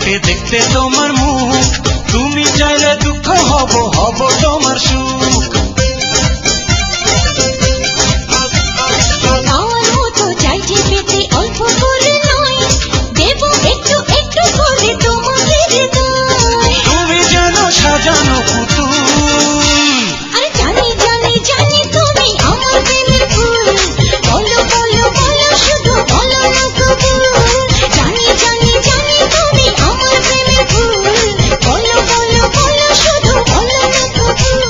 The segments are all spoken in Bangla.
থাকে দেখতে তোমার মুখ, তুমি চাইলে দুঃখ হব হব তোমার সুখ। আমার মতো চাইছে পেতে অল্প করে নয়, দেব একটু একটু করে তোমাকে হৃদয়। তুমি যেন সাজানো পুতুল, আরে জানি জানি জানি তুমি আমার প্রেমের ফুল, বলো বলো বলো শুধু বলো না কবুল। জানি জানি জানি তুমি আমার প্রেমের ফুল, বলো বলো বলো শুধু বলো না কবুল।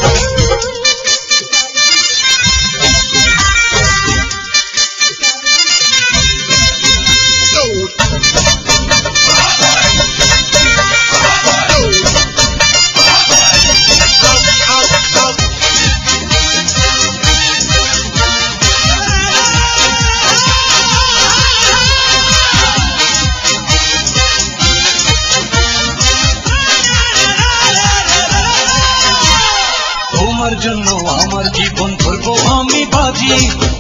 তোমার জন্য আমার জীবন ধরবো আমি বাজি,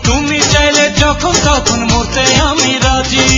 তুমি চাইলে যখন তখন মরতে আমি রাজি।